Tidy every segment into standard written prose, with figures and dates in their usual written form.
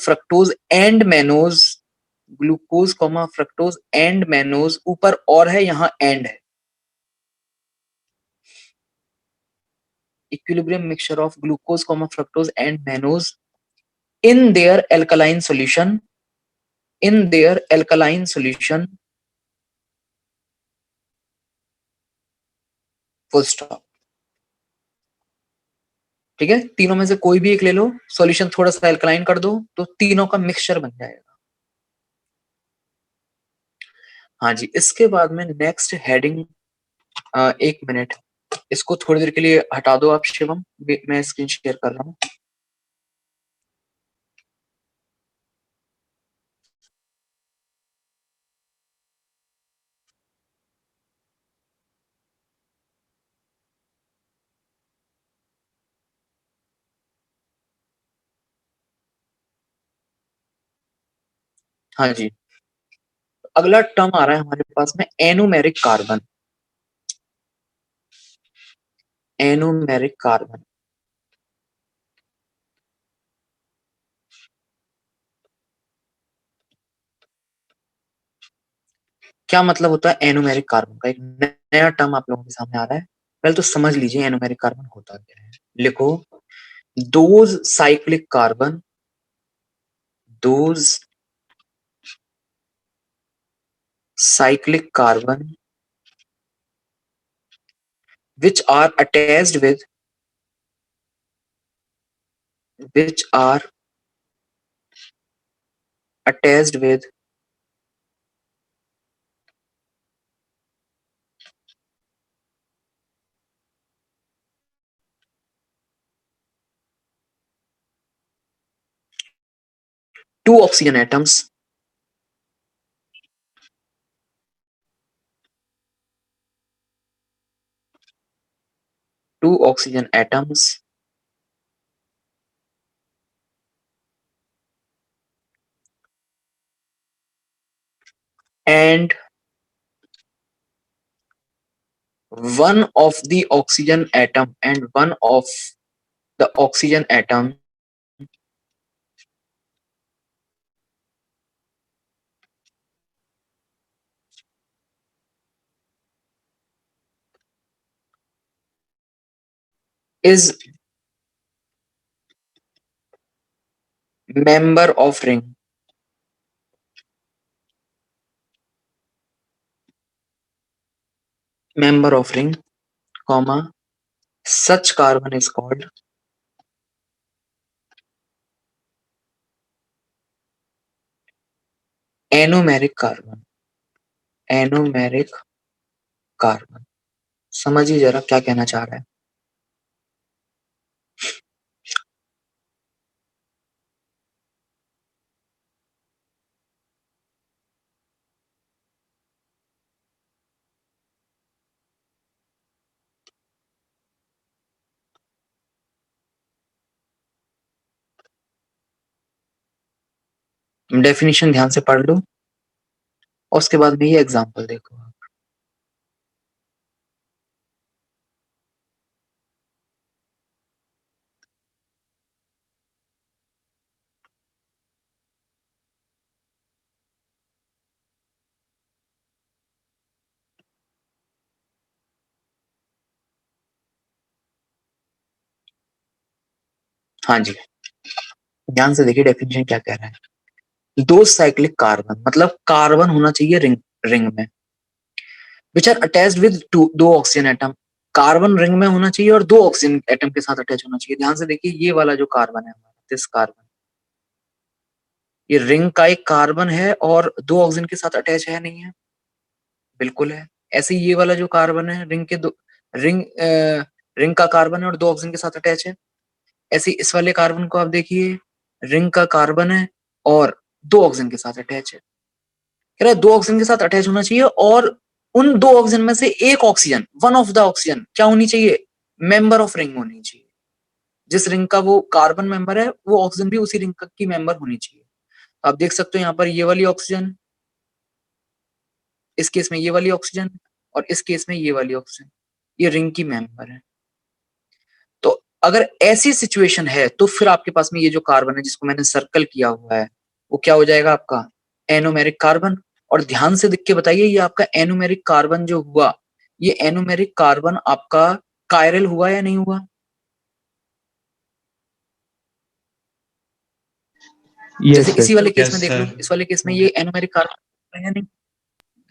Fructose and mannose, glucose comma fructose and mannose, ऊपर और है, यहां एंड है। Equilibrium mixture of glucose comma fructose and mannose in their alkaline solution, in their alkaline solution, full stop। ठीक है, तीनों में से कोई भी एक ले लो, सॉल्यूशन थोड़ा सा एल्कलाइन कर दो तो तीनों का मिक्सचर बन जाएगा। हाँ जी, इसके बाद में नेक्स्ट हेडिंग, एक मिनट, इसको थोड़ी देर के लिए हटा दो आप शिवम, मैं स्क्रीन शेयर कर रहा हूँ। हाँ जी, अगला टर्म आ रहा है हमारे पास में एनोमेरिक कार्बन। एनोमेरिक कार्बन क्या मतलब होता है? एनोमेरिक कार्बन का एक नया टर्म आप लोगों के सामने आ रहा है, पहले तो समझ लीजिए एनोमेरिक कार्बन होता क्या है। लिखो, those cyclic carbon, those cyclic carbon which are attached with, which are attached with two oxygen atoms, two oxygen atoms and one of the oxygen atom, and one of the oxygen atom is member of ring, member of ring, comma, such carbon is called anomeric carbon, anomeric carbon। समझिए जरा क्या कहना चाह रहा है। Definition ध्यान से पढ़ लो और उसके बाद में ये एग्जांपल देखो। हाँ जी, ध्यान से देखिए डेफिनेशन क्या कह रहा है। दो साइक्लिक कार्बन मतलब कार्बन होना चाहिए रिंग, रिंग में, which are attached with two, दो ऑक्सीजन एटम। कार्बन रिंग में होना चाहिए और दो ऑक्सीजन एटम के साथ अटैच होना चाहिए। ध्यान से देखिए ये वाला जो कार्बन है हमारा, दिस कार्बन, ये रिंग का एक कार्बन है और दो ऑक्सीजन के साथ अटैच है, नहीं है? बिल्कुल है। ऐसे ये वाला जो कार्बन है रिंग के दो, रिंग रिंग का कार्बन है और दो ऑक्सीजन के साथ अटैच है। ऐसे इस वाले कार्बन को आप देखिए, रिंग का कार्बन है और दो ऑक्सीजन के साथ अटैच है। कह रहा है दो ऑक्सीजन के साथ अटैच होना चाहिए और उन दो ऑक्सीजन में से एक oxygen, one of the oxygen क्या होनी चाहिए? मेंबर ऑफ रिंग होनी चाहिए। जिस रिंग का वो कार्बन मेंबर है वो ऑक्सीजन भी उसी रिंग की मेंबर होनी चाहिए। आप देख सकते हो यहाँ पर ये वाली ऑक्सीजन, इस केस में ये वाली ऑक्सीजन और इस केस में ये वाली ऑक्सीजन, ये रिंग की मेंबर है। तो अगर ऐसी सिचुएशन है तो फिर आपके पास में ये जो कार्बन है जिसको मैंने सर्कल किया हुआ है वो क्या हो जाएगा आपका एनोमेरिक कार्बन। और ध्यान से देख के बताइए ये आपका एनोमेरिक कार्बन जो हुआ ये एनोमेरिक कार्बन आपका कायरल हुआ या नहीं हुआ? जैसे इसी वाले केस में देख लो, इस वाले केस में ये एनोमेरिक कार्बन है नहीं,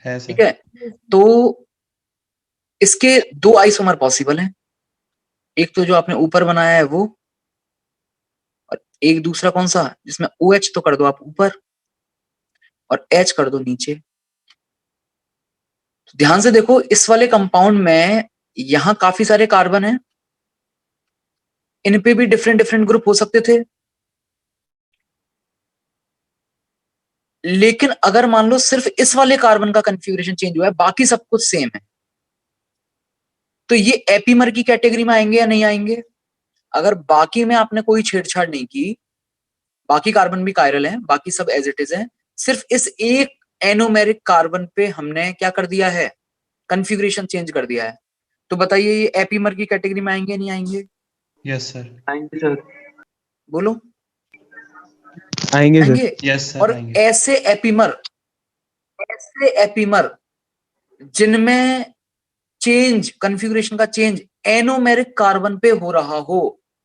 है सर। ठीक है। तो इसके दो आइसोमर पॉसिबल हैं, एक तो जो आपने ऊपर बनाया है वो, और एक दूसरा कौन सा जिसमें OH तो कर दो आप ऊपर और H कर दो नीचे। तो ध्यान से देखो इस वाले कंपाउंड में यहां काफी सारे कार्बन हैं, इन पे भी डिफरेंट डिफरेंट ग्रुप हो सकते थे, लेकिन अगर मान लो सिर्फ इस वाले कार्बन का कन्फिग्रेशन चेंज हुआ है बाकी सब कुछ सेम है, तो ये एपीमर की कैटेगरी में आएंगे या नहीं आएंगे? अगर बाकी में आपने कोई छेड़छाड़ नहीं की, बाकी कार्बन भी कायरल हैं, बाकी सब एज इट इज हैं, सिर्फ इस एक एनोमेरिक कार्बन पे हमने क्या कर दिया है कन्फिग्रेशन चेंज कर दिया है, तो बताइए ये एपीमर की कैटेगरी में आएंगे नहीं आएंगे? Yes sir. आएंगे सर। बोलो आएंगे सर। आएंगे। यस सर और आएंगे। ऐसे एपीमर जिनमें चेंज कन्फिग्रेशन का चेंज एनोमेरिक कार्बन पे हो रहा हो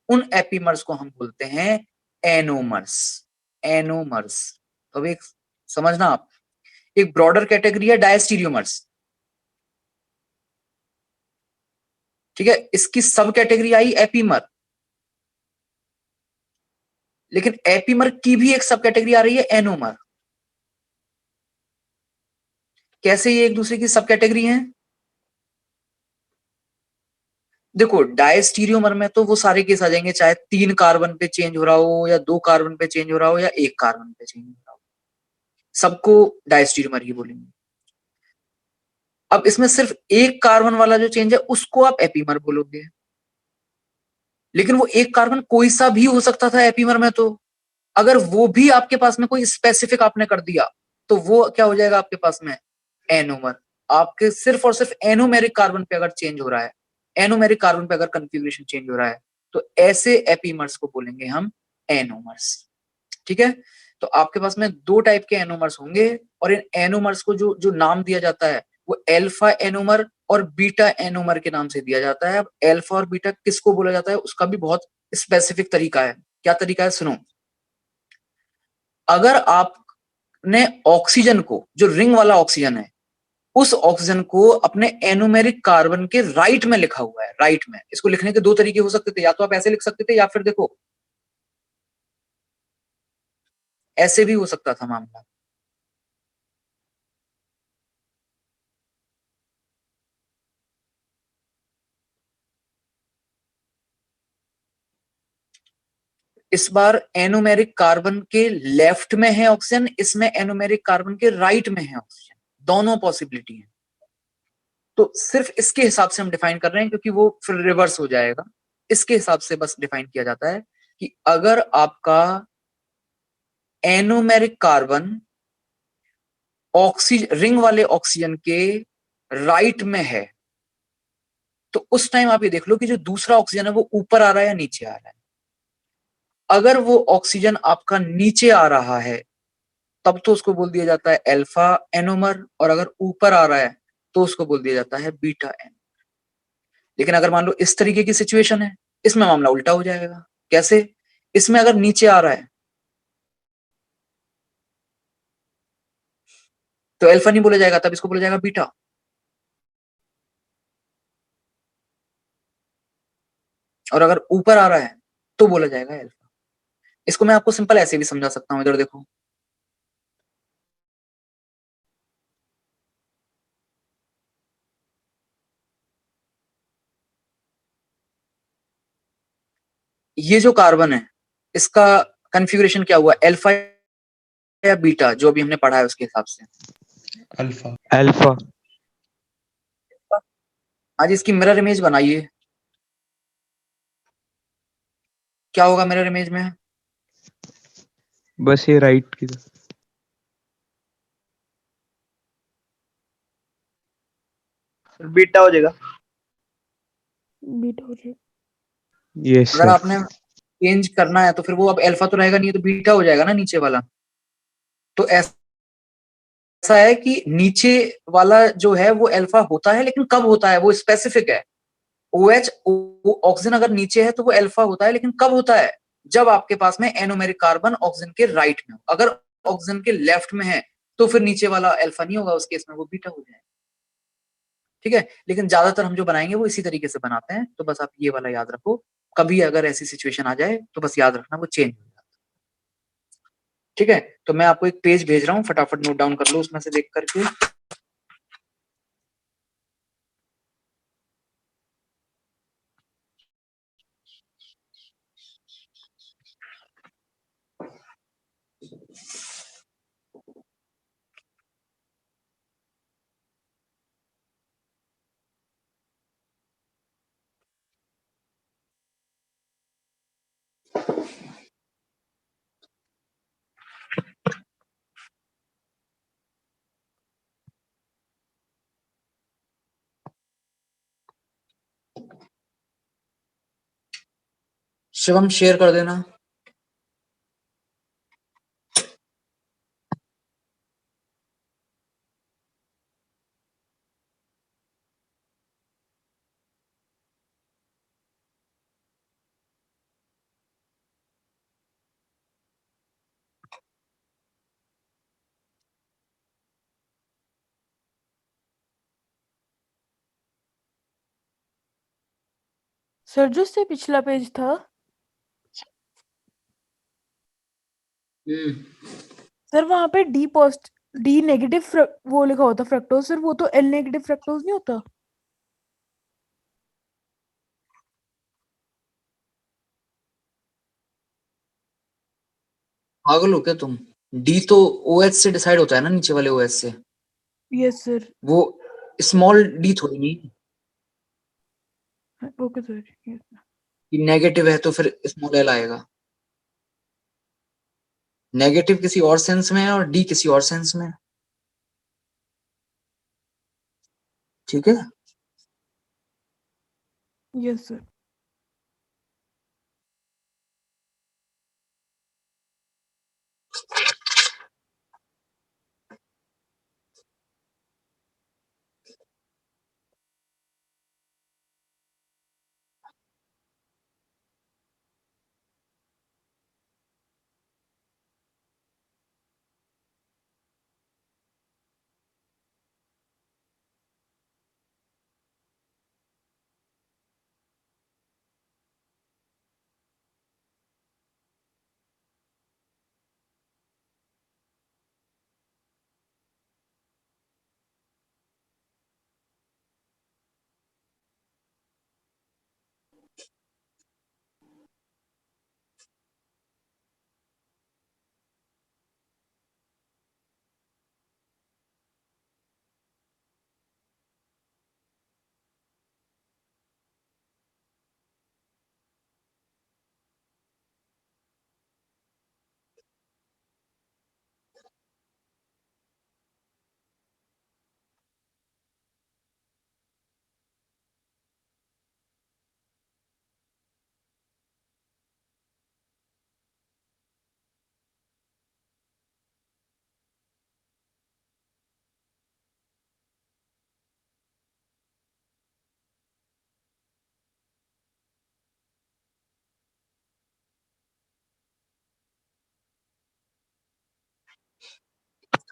उन एपीमर्स को हम बोलते हैं एनोमर्स। एनोमर्स अब एक समझना आप, एक ब्रॉडर कैटेगरी है डायस्टीरियोमर्स, ठीक है, इसकी सब कैटेगरी आई एपीमर, लेकिन एपीमर की भी एक सब कैटेगरी आ रही है एनोमर। कैसे ये एक दूसरे की सब कैटेगरी हैं? देखो डायस्टीरियोमर में तो वो सारे केस आ जाएंगे, चाहे 3 कार्बन पे चेंज हो रहा हो या 2 कार्बन पे चेंज हो रहा हो या 1 कार्बन पे चेंज हो रहा हो, सबको डायस्टीरियोमर ही बोलेंगे। अब इसमें सिर्फ एक कार्बन वाला जो चेंज है उसको आप एपीमर बोलोगे, लेकिन वो एक कार्बन कोई सा भी हो सकता था एपीमर में, तो अगर वो भी आपके पास में कोई स्पेसिफिक आपने कर दिया तो वो क्या हो जाएगा आपके पास में एनोमर। आपके सिर्फ और सिर्फ एनोमेरिक कार्बन पे अगर चेंज हो रहा है, एनोमेरिक कार्बन पे अगर कन्फिग्रेशन चेंज हो रहा है तो ऐसे एपीमर्स को बोलेंगे हम एनोमर्स, ठीक है। तो आपके पास में 2 टाइप के एनोमर्स होंगे और इन एनोमर्स को जो जो नाम दिया जाता है वो एल्फा एनोमर और बीटा एनोमर के नाम से दिया जाता है। अब एल्फा और बीटा किसको बोला जाता है उसका भी बहुत स्पेसिफिक तरीका है। क्या तरीका है सुनो, अगर आपने ऑक्सीजन को, जो रिंग वाला ऑक्सीजन है, उस ऑक्सीजन को अपने एनोमेरिक कार्बन के राइट में लिखा हुआ है, राइट में, इसको लिखने के 2 तरीके हो सकते थे, या तो आप ऐसे लिख सकते थे या फिर देखो ऐसे भी हो सकता था मामला। इस बार एनोमेरिक कार्बन के लेफ्ट में है ऑक्सीजन, इसमें एनोमेरिक कार्बन के राइट में है ऑक्सीजन, दोनों पॉसिबिलिटी है। तो सिर्फ इसके हिसाब से हम डिफाइन कर रहे हैं क्योंकि वो फिर रिवर्स हो जाएगा, इसके हिसाब से बस डिफाइन किया जाता है कि अगर आपका एनोमेरिक कार्बन ऑक्सीजन रिंग वाले ऑक्सीजन के राइट में है तो उस टाइम आप ये देख लो कि जो दूसरा ऑक्सीजन है वो ऊपर आ रहा है या नीचे आ रहा है। अगर वो ऑक्सीजन आपका नीचे आ रहा है तब तो उसको बोल दिया जाता है अल्फा एनोमर, और अगर ऊपर आ रहा है तो उसको बोल दिया जाता है बीटा एन। लेकिन अगर मान लो इस तरीके की सिचुएशन है, इसमें मामला उल्टा हो जाएगा। कैसे? इसमें अगर नीचे आ रहा है तो अल्फा नहीं बोला जाएगा, तब इसको बोला जाएगा बीटा। और अगर ऊपर आ रहा है तो बोला जाएगा अल्फा। इसको मैं आपको सिंपल ऐसे भी समझा सकता हूं, इधर देखो, ये जो कार्बन है इसका कन्फिग्रेशन क्या हुआ, अल्फा या बीटा, जो अभी हमने पढ़ा है उसके हिसाब से? अल्फा। अल्फा। आज इसकी मिरर इमेज बनाइए, क्या होगा मिरर इमेज में? बस ये राइट की तरफ। बीटा हो जाएगा। बीटा हो जाएगा। यस अगर सर। आपने चेंज करना है तो फिर वो अब अल्फा तो रहेगा नहीं, तो बीटा हो जाएगा ना नीचे वाला। तो ऐसा है कि नीचे वाला जो है वो अल्फा होता है, लेकिन कब होता है वो स्पेसिफिक है। OH ऑक्सीजन अगर नीचे है तो वो अल्फा होता है, लेकिन कब होता है? जब आपके पास में एनोमेरिक कार्बन ऑक्सीजन के राइट में हो। अगर ऑक्सीजन के लेफ्ट में है तो फिर नीचे वाला अल्फा नहीं होगा, उस केस में वो बीटा हो जाएगा। ठीक है, लेकिन ज्यादातर हम जो बनाएंगे वो इसी तरीके से बनाते हैं, तो बस आप ये वाला याद रखो। कभी अगर ऐसी सिचुएशन आ जाए तो बस याद रखना वो चेंज हो जाता है। ठीक है, तो मैं आपको एक पेज भेज रहा हूँ, फटाफट नोट डाउन कर लो उसमें से देख करके। शिवम शेयर कर देना। सर जो उससे पिछला पेज था सर, वहां पे डी नेगेटिव वो लिखा होता फ्रक्टोज। सर वो तो एल नेगेटिव फ्रक्टोज नहीं होता? पागल हो क्या तुम? डी तो OH से डिसाइड होता है ना, नीचे वाले OH से। Yes sir. वो स्मॉल डी थोड़ी नहीं ओके सर। कि नेगेटिव है तो फिर स्मॉल एल आएगा। नेगेटिव किसी और सेंस में है और डी किसी और सेंस में है। ठीक है, यस सर।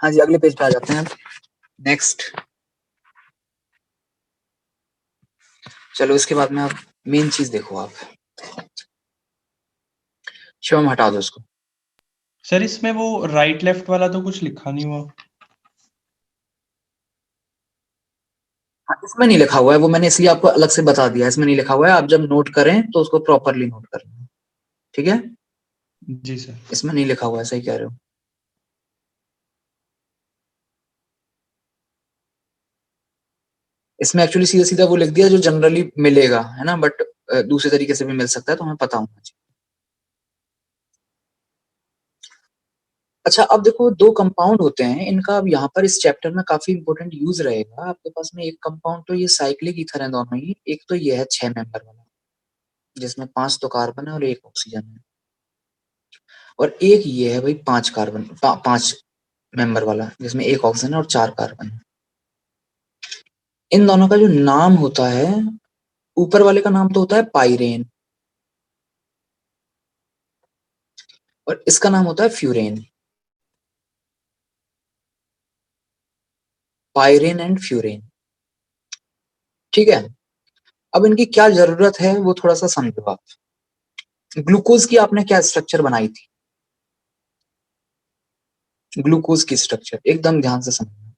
हाँ जी, अगले पेज पे आ जाते हैं। नेक्स्ट, चलो इसके बाद में आप मेन चीज देखो। आप शिवम हटा दो इसको। सर इसमें वो राइट लेफ्ट वाला तो कुछ लिखा नहीं हुआ। हाँ, इसमें नहीं लिखा हुआ है, वो मैंने इसलिए आपको अलग से बता दिया। इसमें नहीं लिखा हुआ है, आप जब नोट करें तो उसको प्रॉपरली नोट करना। ठीक है, जी सर। इसमें नहीं लिखा हुआ है, सही कह रहे हो। इसमें एक्चुअली सीधा सीधा वो लिख दिया जो जनरली मिलेगा, है ना, बट दूसरे तरीके से भी मिल सकता है, तो हमें पता होना चाहिए। अच्छा, अब देखो दो कंपाउंड होते हैं इनका। अब यहाँ पर इस चैप्टर में काफी इंपॉर्टेंट यूज रहेगा आपके पास में। एक कंपाउंड तो ये साइक्लिक ईथर है दोनों ही। एक तो ये है 6 मेंबर वाला, जिसमें 5 तो कार्बन है और 1 ऑक्सीजन है, और एक ये है भाई 5 कार्बन 5 मेंबर वाला जिसमें 1 ऑक्सीजन है और 4 कार्बन है। इन दोनों का जो नाम होता है, ऊपर वाले का नाम तो होता है पाइरेन और इसका नाम होता है फ्यूरेन। पाइरेन एंड फ्यूरेन, ठीक है। अब इनकी क्या जरूरत है वो थोड़ा सा समझो आप। ग्लूकोज की आपने क्या स्ट्रक्चर बनाई थी, ग्लूकोज की स्ट्रक्चर एकदम ध्यान से समझना।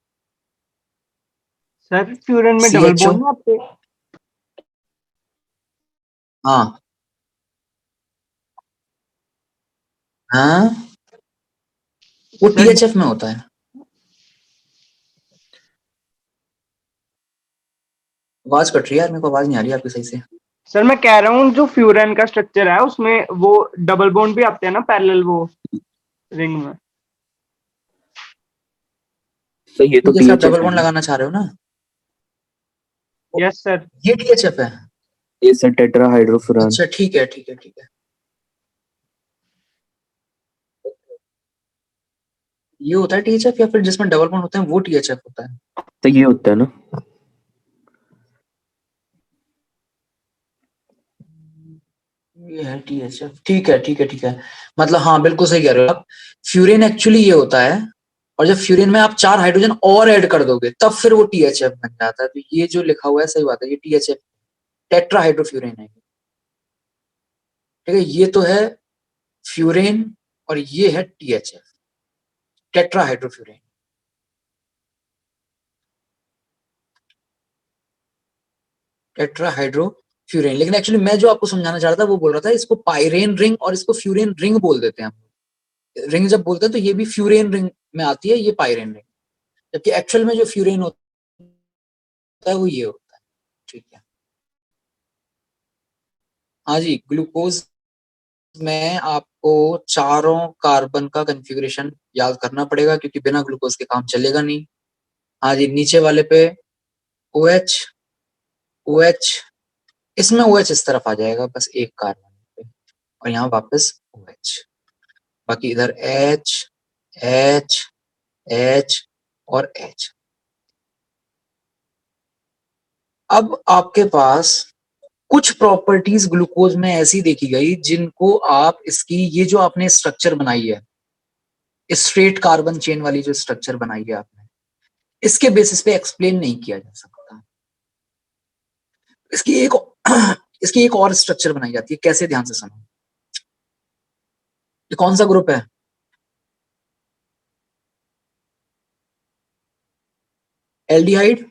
सर फ्यूरन में डबल CHO, बॉन्ड ना आपके? हाँ हाँ, वो सर THF में होता है। आवाज कट रही है यार, मेरे को आवाज नहीं आ रही आपकी सही से। सर मैं कह रहा हूँ जो फ्यूरन का स्ट्रक्चर है उसमें वो डबल बॉन्ड भी आते हैं ना पैरेलल वो रिंग में। तो ये तो जैसे आप THF डबल है बॉन्ड ना? लगाना चाह रहे हो ना, यस सर। ये THF है। ये सर टेट्राहाइड्रोफुरान। अच्छा ठीक है ठीक है ठीक है, ये होता है THF, या फिर जिसमें डबल बॉन्ड होते हैं वो THF होता है। तो ये होता है ना? ये है THF, ठीक है ठीक है ठीक है। मतलब हाँ बिल्कुल सही कह रहे हो आप। फ्यूरेन एक्चुअली ये होता है, और जब फ्यूरेन में आप 4 हाइड्रोजन और ऐड कर दोगे तब फिर वो THF बन जाता है। तो ये जो लिखा हुआ है सही बात है, ये THF टेट्राहाइड्रोफ्यूरेन है, ठीक है। ये तो है फ्यूरेन और ये है THF टेट्राहाइड्रोफ्यूरेन। टेट्राहाइड्रोफ्यूरेन, लेकिन एक्चुअली मैं जो आपको समझाना चाह रहा था वो बोल रहा था इसको पाइरेन रिंग और इसको फ्यूरेन रिंग बोल देते हैं हम। रिंग जब बोलते हैं तो ये भी फ्यूरेन रिंग में आती है, ये पाइरेन रिंग, जबकि एक्चुअल में जो फ्यूरेन होता है वो ये होता है, ठीक है। हाँ जी, ग्लूकोज में आपको चारों कार्बन का कॉन्फ़िगरेशन याद करना पड़ेगा क्योंकि बिना ग्लूकोज के काम चलेगा नहीं। हाँ जी, नीचे वाले पे OH OH, इसमें OH इस तरफ आ जाएगा बस एक कार्बन पे, और यहाँ वापस OH, बाकी इधर H H H और H। अब आपके पास कुछ प्रॉपर्टीज ग्लूकोज में ऐसी देखी गई जिनको आप इसकी ये जो आपने स्ट्रक्चर बनाई है, स्ट्रेट कार्बन चेन वाली जो स्ट्रक्चर बनाई है आपने, इसके बेसिस पे एक्सप्लेन नहीं किया जा सकता। इसकी एक इसकी एक और स्ट्रक्चर बनाई जाती है, कैसे, ध्यान से सुनो। ये कौन सा ग्रुप है, एल्डिहाइड,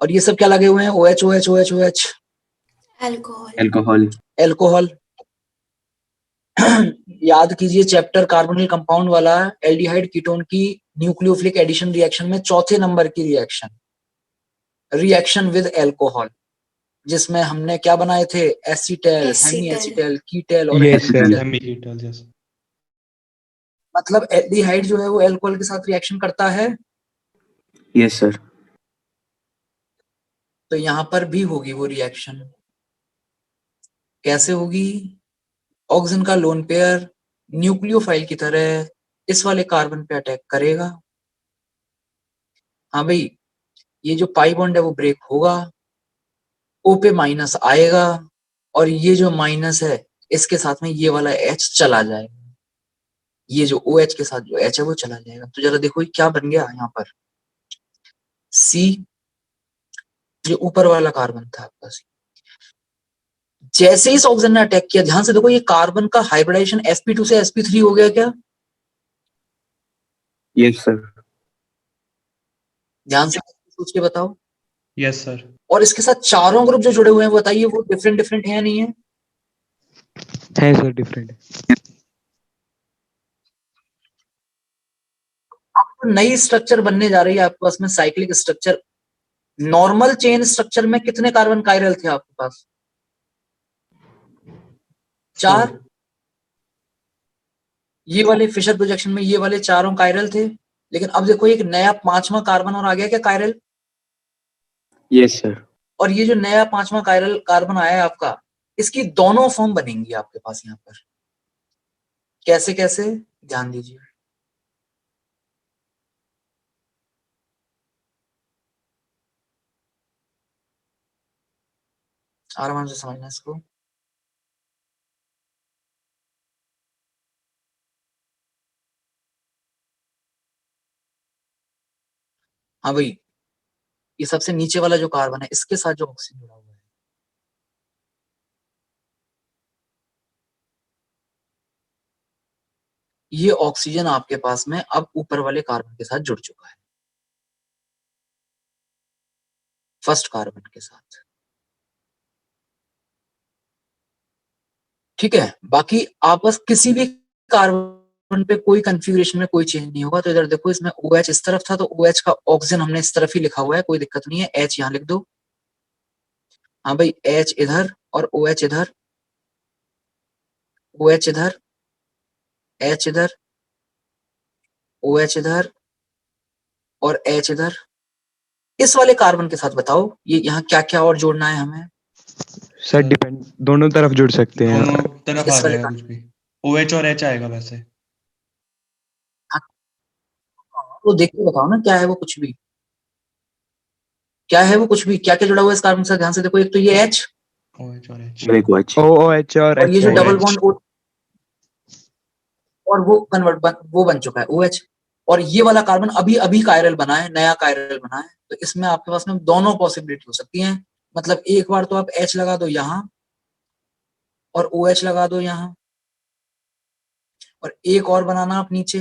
और ये सब क्या लगे हुए हैं, OH OH OH OH, alcohol. Alcohol. याद कीजिए चैप्टर कार्बोनिल कंपाउंड वाला, एल्डिहाइड कीटोन की न्यूक्लियोफिलिक एडिशन रिएक्शन में चौथे नंबर की रिएक्शन विद एल्कोहल, जिसमें हमने क्या बनाए थे, एसीटेल, हेमी एसीटेल, कीटेल और यस सर, हेमीटेल। हेमीटल यस। मतलब एल्डिहाइड जो है वो एल्कोहल के साथ रिएक्शन करता है, यस सर। तो यहां पर भी होगी वो रिएक्शन। कैसे होगी, ऑक्सीजन का लोन पेयर न्यूक्लियोफाइल की तरह इस वाले कार्बन पे अटैक करेगा। हाँ भाई, ये जो पाई बॉन्ड है वो ब्रेक होगा, O पे माइनस आएगा, और ये जो माइनस है इसके साथ में ये वाला H चला जाएगा, ये जो OH के साथ जो H है वो चला जाएगा। तो जरा देखो ये क्या बन गया यहाँ पर, C, ये ऊपर वाला कार्बन था आपका C। जैसे ही इस ऑक्सीजन ने अटैक किया, ध्यान से देखो, ये कार्बन का हाइब्रिडाइजेशन sp2 से sp3 हो गया क्या, यस सर। ध्यान से सोच के बताओ। Yes sir. और इसके साथ चारों ग्रुप जो जुड़े हुए हैं बताइए वो डिफरेंट डिफरेंट है या नहीं है, है सर, डिफरेंट। तो नई स्ट्रक्चर बनने जा रही है आपके पास में, cyclic structure. Normal chain structure में कितने कार्बन कायरल थे आपके पास, 4। ये वाले फिशर प्रोजेक्शन में ये वाले चारों कायरल थे, लेकिन अब देखो एक नया 5वां कार्बन और आ गया क्या कायरल, यस सर। और ये जो नया 5वां कायरल कार्बन आया है आपका, इसकी दोनों फॉर्म बनेंगी आपके पास यहाँ पर। कैसे कैसे, ध्यान दीजिए। आराम से समझना इसको। हाँ भाई, ये सबसे नीचे वाला जो कार्बन है इसके साथ जो ऑक्सीजन जुड़ा हुआ है, ये ऑक्सीजन आपके पास में अब ऊपर वाले कार्बन के साथ जुड़ चुका है, फर्स्ट कार्बन के साथ। ठीक है, बाकी आपस किसी भी कार्बन पे कोई कन्फिग्रेशन में कोई चेंज नहीं होगा। तो इधर देखो, इसमें OH इस तरफ था तो OH का ऑक्सीजन हमने इस तरफ ही लिखा हुआ है, कोई दिक्कत नहीं है। H यहाँ लिख दो। हाँ भाई, H इधर और OH इधर, OH इधर, H इधर, OH इधर और H इधर। इस वाले कार्बन के साथ बताओ ये यहाँ क्या क्या और जोड़ना है हमें। सर डिपेंड दोनों तरफ जुड़ सकते हैं। दोनों तरफ आ इस वाले जाएगा कुछ भी, OH और H आएगा वैसे। तो देख के बताओ ना क्या है वो, कुछ भी क्या है वो, कुछ भी क्या क्या जुड़ा हुआ है इस कार्बन के साथ, ध्यान से देखो। एक तो ये H OH और H। मेरे को अच्छा OOH और और ये जो HH। डबल बॉन्ड और वो वो बन चुका है OH। और ये वाला कार्बन अभी अभी कायरल बना है, नया कायरल बना है। तो इसमें आपके पास में दोनों पॉसिबिलिटी हो सकती हैं। मतलब एक बार तो आप H लगा दो यहाँ और OH लगा दो यहाँ, और एक और बनाना आप नीचे,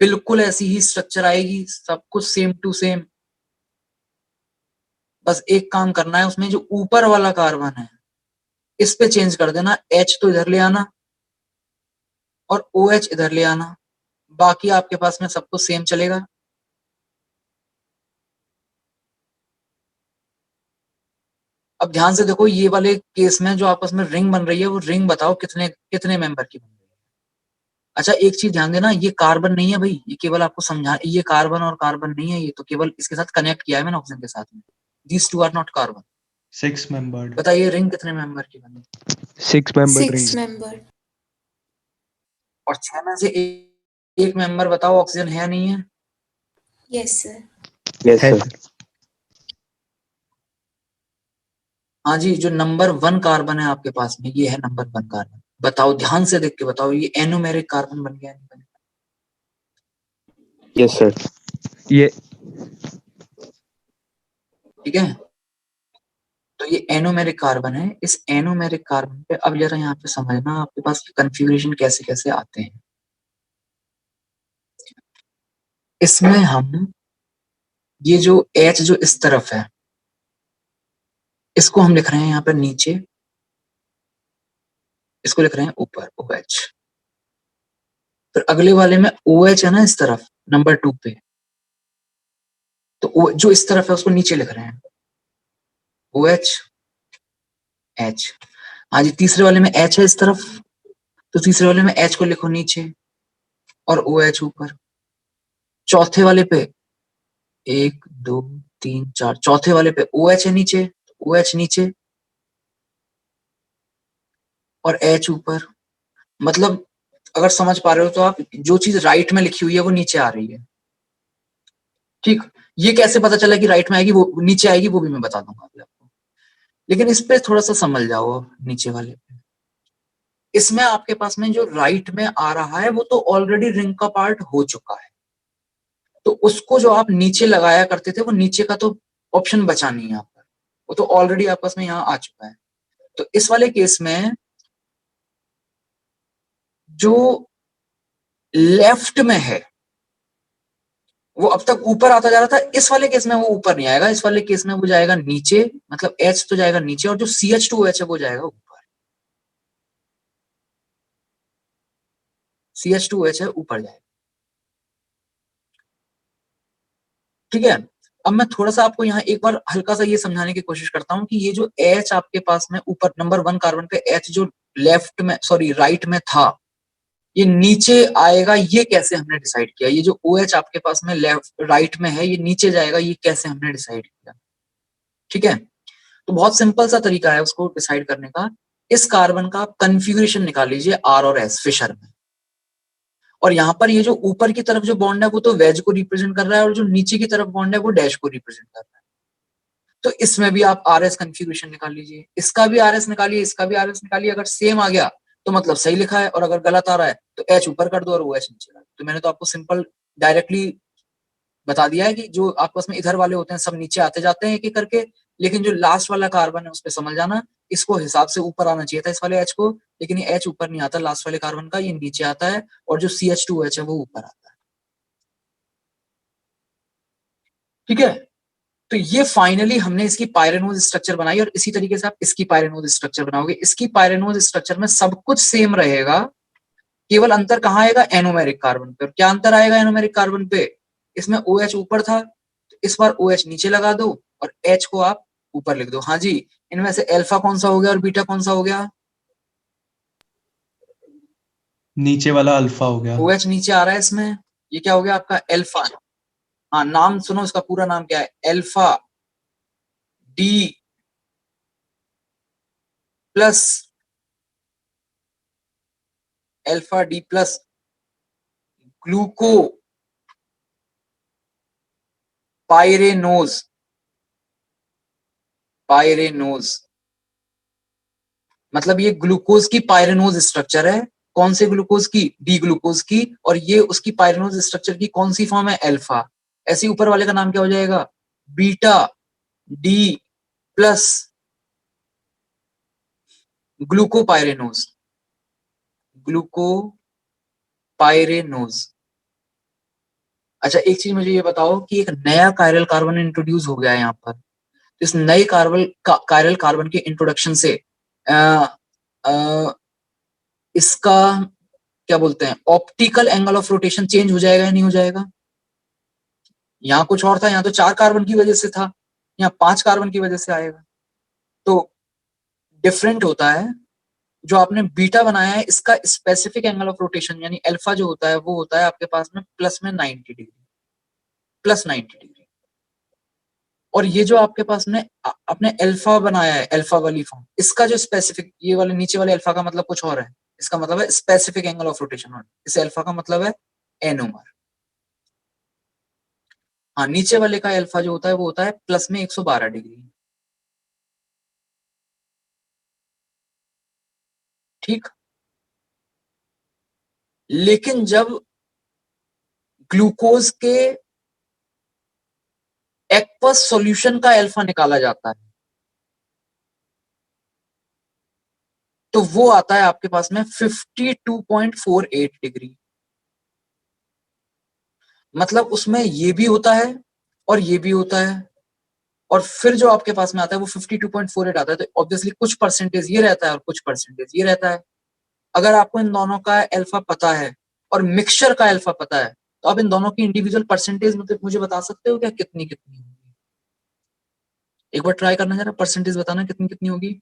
बिल्कुल ऐसी ही स्ट्रक्चर आएगी, सब कुछ सेम टू सेम। बस एक काम करना है, उसमें जो ऊपर वाला कार्बन है इस पे चेंज कर देना, H तो इधर ले आना और OH इधर ले आना, बाकी आपके पास में सब कुछ सेम चलेगा। अब ध्यान से देखो, ये वाले केस में जो आपस में रिंग बन रही है, वो रिंग बताओ कितने कितने मेंबर की बन रही है। अच्छा, एक चीज ध्यान देना, ये कार्बन नहीं है भाई, ये केवल आपको समझा, ये कार्बन और कार्बन नहीं है, ये तो केवल इसके साथ कनेक्ट किया है मैंने ऑक्सीजन के साथ में। These two are not carbon। 6 membered. बताइए रिंग कितने मेंबर की बनी? 6 मेंबर 6 रिंग। member। और 6 में से एक मेंबर बताओ ऑक्सीजन है नहीं है? Yes sir। यस है सर। सर। हाँ जी, जो नंबर 1 कार्बन है आपके पास में, ये है नंबर 1 कार्बन। बताओ, ध्यान से देख के बताओ, ये एनोमेरिक कार्बन बन गया नहीं बन गया? Yes sir. ये ठीक है, तो ये एनोमेरिक कार्बन है। इस एनोमेरिक कार्बन पे अब जरा यहाँ पे समझना, आपके पास कन्फिग्रेशन कैसे कैसे आते हैं। इसमें हम ये जो H जो इस तरफ है, इसको हम लिख रहे हैं यहाँ पर नीचे, इसको लिख रहे हैं ऊपर OH। फिर अगले वाले में OH है ना इस तरफ नंबर 2 पे, तो जो इस तरफ है उसको नीचे लिख रहे हैं OH H। हाँ जी, तीसरे वाले में H है इस तरफ, तो तीसरे वाले में H को लिखो नीचे और OH ऊपर। चौथे वाले पे 1 2 3 4, चौथे वाले पे OH है नीचे, OH नीचे और H ऊपर। मतलब अगर समझ पा रहे हो तो आप, जो चीज राइट में लिखी हुई है वो नीचे आ रही है। ठीक, ये कैसे पता चला कि राइट में आएगी, वो नीचे आएगी, वो भी मैं बता दूंगा अभी आपको। लेकिन इस पे थोड़ा सा समझ जाओ नीचे वाले पे। इसमें आपके पास में जो राइट में आ रहा है वो तो ऑलरेडी रिंग का पार्ट हो चुका है, तो उसको जो आप नीचे लगाया करते थे, वो नीचे का तो ऑप्शन बचा नहीं है यहाँ पर, वो तो ऑलरेडी आपस में यहाँ आ चुका है। तो इस वाले केस में जो लेफ्ट में है वो अब तक ऊपर आता जा रहा था, इस वाले केस में वो ऊपर नहीं आएगा, इस वाले केस में वो जाएगा नीचे, मतलब H तो जाएगा नीचे और जो CH2OH है वो जाएगा ऊपर। CH2OH है ऊपर जाएगा। ठीक है, अब मैं थोड़ा सा आपको यहाँ एक बार हल्का सा ये समझाने की कोशिश करता हूँ कि ये जो H आपके पास में ऊपर नंबर 1 कार्बन पे H जो लेफ्ट में, सॉरी राइट में था, ये नीचे आएगा, ये कैसे हमने डिसाइड किया। ये जो OH आपके पास में लेफ्ट राइट में है, ये नीचे जाएगा, ये कैसे हमने डिसाइड किया। ठीक है, तो बहुत सिंपल सा तरीका है उसको डिसाइड करने का। इस कार्बन का आप कन्फिग्रेशन निकाल लीजिए आर और एस फिशर में, और यहाँ पर ये जो ऊपर की तरफ जो बॉन्ड है वो तो वेज को रिप्रेजेंट कर रहा है, और जो नीचे की तरफ बॉन्ड है वो डैश को रिप्रेजेंट कर रहा है। तो इसमें भी आप आर एस कन्फिग्रेशन निकाल लीजिए, इसका भी आर एस निकालिए, इसका भी आर एस निकालिए। अगर सेम आ गया तो मतलब सही लिखा है, और अगर गलत आ रहा है तो एच ऊपर कर दो और ओ एच नीचे कर दो। तो मैंने तो आपको सिंपल डायरेक्टली बता दिया है कि जो आपस में इधर वाले होते हैं सब नीचे आते जाते हैं एक एक करके, लेकिन जो लास्ट वाला कार्बन है उस पर समझ जाना, इसको हिसाब से ऊपर आना चाहिए था इस वाले एच को, लेकिन ये एच ऊपर नहीं आता लास्ट वाले कार्बन का, ये नीचे आता है, और जो CH2H है वो ऊपर आता है। ठीक है, तो ये फाइनली हमने इसकी पायरेनोज स्ट्रक्चर बनाई, और इसी तरीके से आप इसकी पायरेनोज स्ट्रक्चर बनाओगे। इसकी पायरेनोज स्ट्रक्चर में सब कुछ सेम रहेगा, केवल अंतर कहाँ आएगा, एनोमेरिक कार्बन पे। और क्या अंतर आएगा एनोमेरिक कार्बन पे, इसमें OH ऊपर था, तो इस बार OH नीचे लगा दो और H को आप ऊपर लिख दो। हाँ जी, इनमें से अल्फा कौन सा हो गया और बीटा कौन सा हो गया? नीचे वाला अल्फा हो गया। OH नीचे आ रहा है इसमें, ये क्या हो गया आपका अल्फा। हाँ, नाम सुनो, इसका पूरा नाम क्या है, alpha D plus, alpha D plus glucopyranose, pyranose मतलब ये ग्लूकोज की पायरेनोज स्ट्रक्चर है। कौन से ग्लूकोज की? डी ग्लूकोज की, और ये उसकी पायरेनोज स्ट्रक्चर की कौन सी फॉर्म है, अल्फा। ऐसे ऊपर वाले का नाम क्या हो जाएगा, beta D plus glucopyranose, glucopyranose. अच्छा, एक चीज मुझे ये बताओ कि एक नया कायरल कार्बन इंट्रोड्यूस हो गया है यहाँ पर। इस नए कायरल कार्बन के इंट्रोडक्शन से इसका क्या बोलते हैं, optical angle of rotation change हो जाएगा या नहीं हो जाएगा? यहाँ कुछ और था, यहाँ तो 4 कार्बन की वजह से था, यहाँ 5 कार्बन की वजह से आएगा। तो डिफरेंट होता है। जो आपने बीटा बनाया है इसका स्पेसिफिक एंगल ऑफ रोटेशन यानी अल्फा जो होता है वो होता है आपके पास में प्लस में 90 डिग्री, प्लस 90 डिग्री। और ये जो आपके पास में आपने अल्फा बनाया है, अल्फा वाली फॉर्म, इसका जो स्पेसिफिक, ये वाले नीचे वाले अल्फा का मतलब कुछ और है, इसका मतलब है स्पेसिफिक एंगल ऑफ रोटेशन, इस अल्फा का मतलब है एनोमर। हाँ, नीचे वाले का अल्फा जो होता है वो होता है प्लस में 112 डिग्री। ठीक, लेकिन जब ग्लूकोज के एक्वस सॉल्यूशन का अल्फा निकाला जाता है तो वो आता है आपके पास में 52.48 डिग्री। मतलब उसमें ये भी होता है और ये भी होता है, और फिर जो आपके पास में आता है वो 52.48 आता है। तो ऑब्वियसली कुछ परसेंटेज ये रहता है और कुछ परसेंटेज ये रहता है। अगर आपको इन दोनों का अल्फा पता है और मिक्सचर का अल्फा पता है तो आप इन दोनों की इंडिविजुअल परसेंटेज मतलब मुझे बता सकते हो क्या कितनी कितनी होगी? एक बार ट्राई करना जरा, परसेंटेज बताना कितनी कितनी होगी।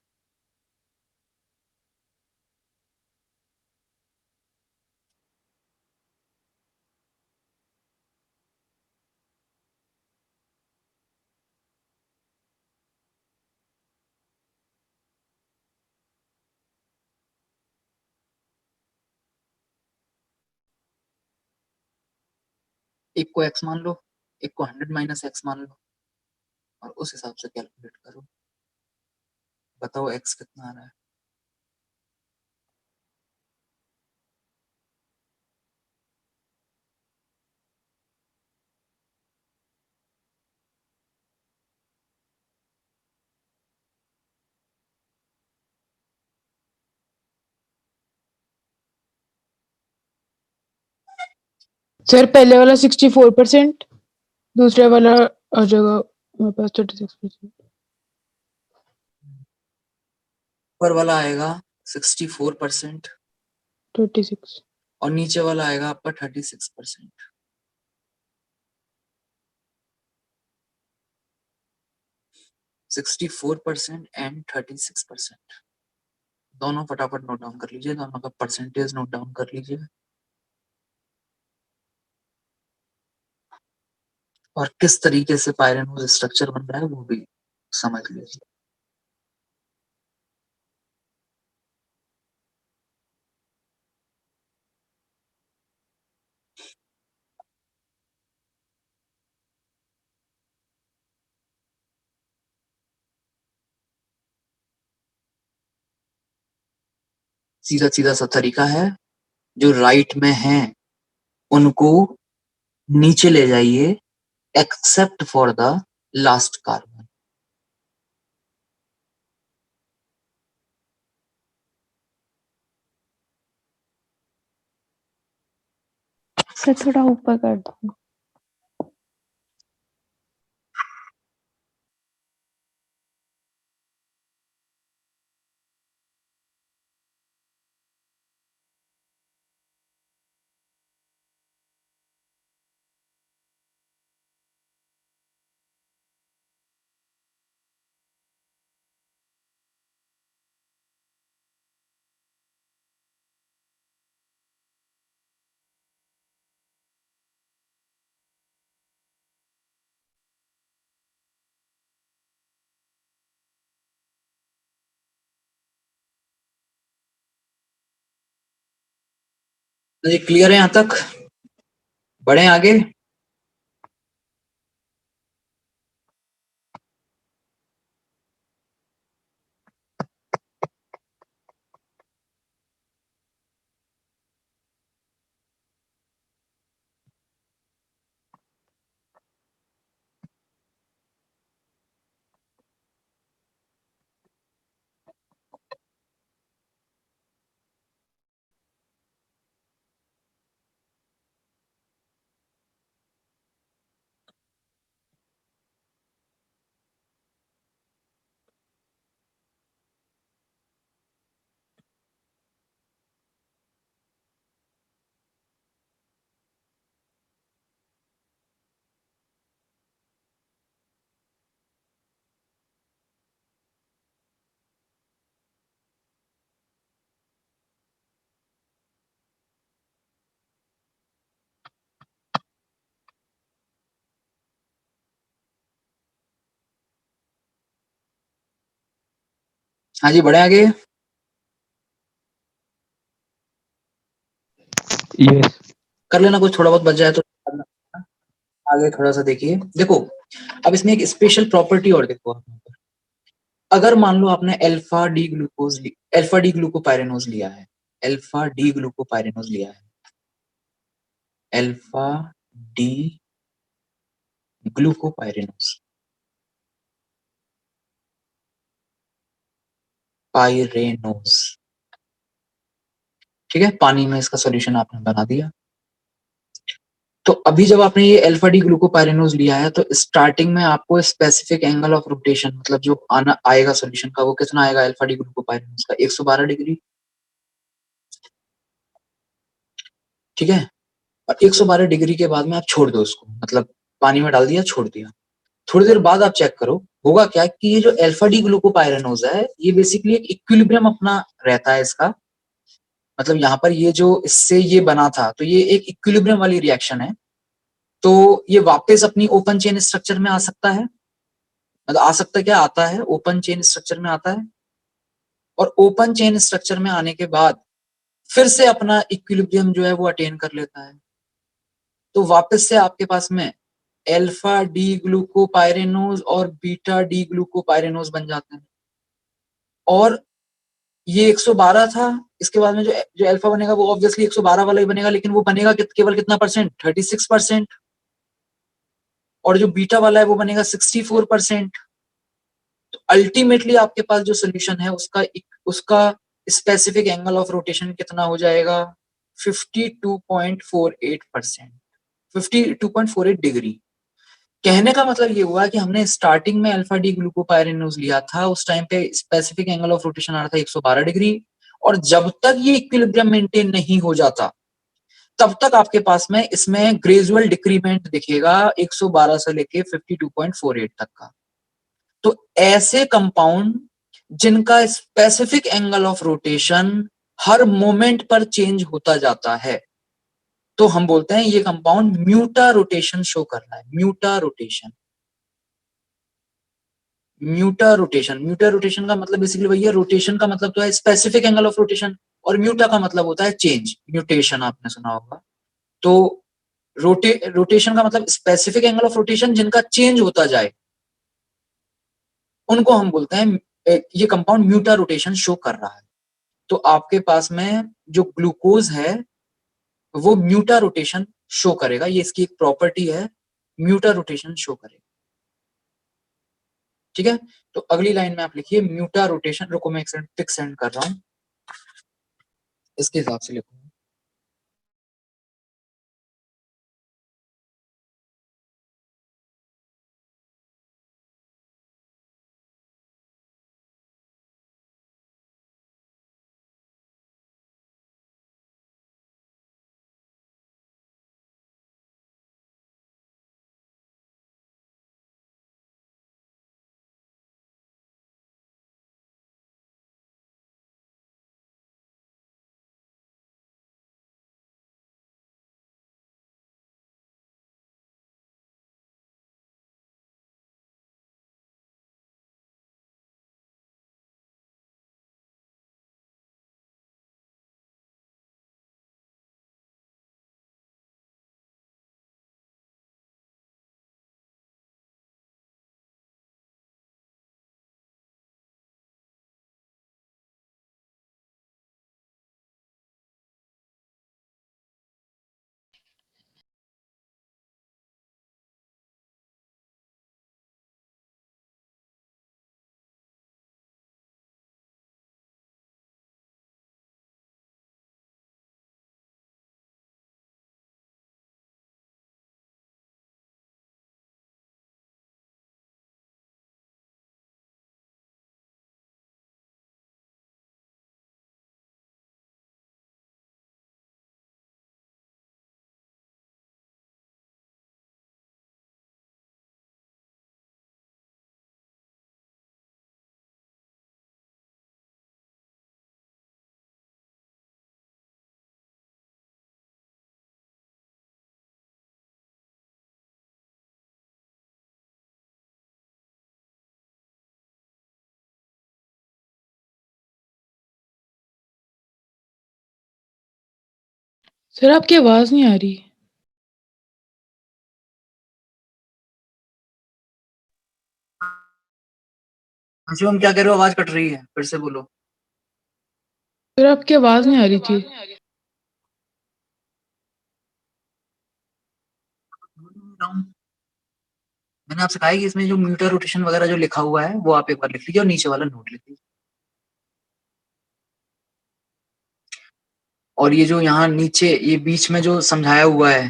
एक को x मान लो, एक को 100 माइनस x मान लो, और उस हिसाब से कैलकुलेट करो, बताओ x कितना आ रहा है। सर पहले वाला 64%, दूसरे वाला आ जाएगा मेरे पास 36%। ऊपर वाला आएगा 64% 36। और नीचे वाला आएगा आपका 36%। %64 एंड 36%, दोनों फटाफट नोट डाउन कर लीजिए, दोनों का परसेंटेज नोट डाउन कर लीजिए। और किस तरीके से पायरेनोज स्ट्रक्चर बन रहा है वो भी समझ लीजिए। सीधा सीधा सा तरीका है, जो राइट में है उनको नीचे ले जाइए except for the last carbon. Sir थोड़ा ऊपर कर दो। तो ये क्लियर है? यहां तक बढ़े आगे? हाँ जी, बढ़े आगे। यस कर लेना, कुछ थोड़ा बहुत बच जाए तो करना। आगे थोड़ा सा देखिए, देखो अब इसमें एक स्पेशल प्रॉपर्टी और देखो। अगर मान लो आपने अल्फा डी ग्लूकोपाइरेनोज लिया है, अल्फा डी ग्लूकोपाइरेनोज लिया है, अल्फा डी ग्लूकोपाइरेनोज पाइरेनोज, ठीक है, पानी में इसका सॉल्यूशन आपने बना दिया। तो अभी जब आपने ये अल्फा डी ग्लूकोपाइरेनोज लिया है तो स्टार्टिंग में आपको स्पेसिफिक एंगल ऑफ रोटेशन, मतलब जो आना आएगा सॉल्यूशन का, वो कितना आएगा अल्फा डी ग्लूकोपाइरेनोज का? 112 डिग्री, ठीक है। और 112 डिग्री के बाद में आप छोड़ दो उसको, मतलब पानी में डाल दिया, छोड़ दिया। थोड़ी देर बाद आप चेक करो, होगा क्या कि ये जो अल्फा डी ग्लूकोपाइरेनोज है ये बेसिकली एक इक्विलिब्रियम अपना रहता है इसका, मतलब यहाँ पर ये जो इससे ये बना था तो ये एक इक्विलिब्रियम वाली रिएक्शन है, तो ये वापस अपनी ओपन चेन स्ट्रक्चर में आ सकता है, मतलब आ सकता क्या, आता है, ओपन चेन स्ट्रक्चर में आता है। और ओपन चेन स्ट्रक्चर में आने के बाद फिर से अपना इक्विलिब्रियम जो है वो अटेन कर लेता है, तो वापस से आपके पास में अल्फा डी ग्लूकोपाइरेनोज और बीटा डी ग्लूकोपाइरेनोज बन जाते हैं। और ये 112 था, इसके बाद में जो जो अल्फा बनेगा वो ऑब्वियसली 112 वाला ही बनेगा, लेकिन वो बनेगा केवल कितना परसेंट? 36%। और जो बीटा वाला है वो बनेगा 64%। तो अल्टीमेटली आपके पास जो सोल्यूशन है उसका स्पेसिफिक एंगल ऑफ रोटेशन कितना हो जाएगा? 52.48%, 52.48 डिग्री। कहने का मतलब ये हुआ कि हमने स्टार्टिंग में अल्फा डी ग्लूकोपाइरेनोज लिया था, उस टाइम पे स्पेसिफिक एंगल ऑफ रोटेशन आ रहा था 112 डिग्री, और जब तक ये इक्विलिब्रियम मेंटेन नहीं हो जाता तब तक आपके पास में इसमें ग्रेजुअल डिक्रीमेंट दिखेगा 112 से लेके 52.48 तक का। तो ऐसे कंपाउंड जिनका specific angle of rotation her moment पर चेंज होता जाता है, तो हम बोलते हैं ये कंपाउंड म्यूटा रोटेशन शो कर रहा है, म्यूटा रोटेशन। म्यूटा रोटेशन का मतलब बेसिकली वही है, रोटेशन का मतलब तो है स्पेसिफिक एंगल ऑफ रोटेशन, और म्यूटा का मतलब होता है चेंज, म्यूटेशन आपने सुना होगा। तो रोटेशन का मतलब स्पेसिफिक एंगल ऑफ रोटेशन जिनका चेंज होता जाए, उनको हम बोलते हैं ये कंपाउंड म्यूटा रोटेशन शो कर रहा है। तो आपके पास में जो ग्लूकोज है वो म्यूटा रोटेशन शो करेगा, ये इसकी एक प्रॉपर्टी है, म्यूटा रोटेशन शो करेगा। ठीक है, तो अगली लाइन में आप लिखिए म्यूटा रोटेशन, रुको मैं एक टिक सेंड कर रहा हूं, इसके हिसाब से लिखूंगा। सर आपकी आवाज नहीं आ रही। शिवम क्या कह रहे हो, आवाज कट रही है, फिर से बोलो। सर आपकी आवाज नहीं आ रही थी। मैंने आपसे कहा है कि इसमें जो म्यूटा रोटेशन वगैरह जो लिखा हुआ है वो आप एक बार लिख लीजिए और नीचे वाला नोट लिख लीजिए। और ये जो यहाँ नीचे ये बीच में जो समझाया हुआ है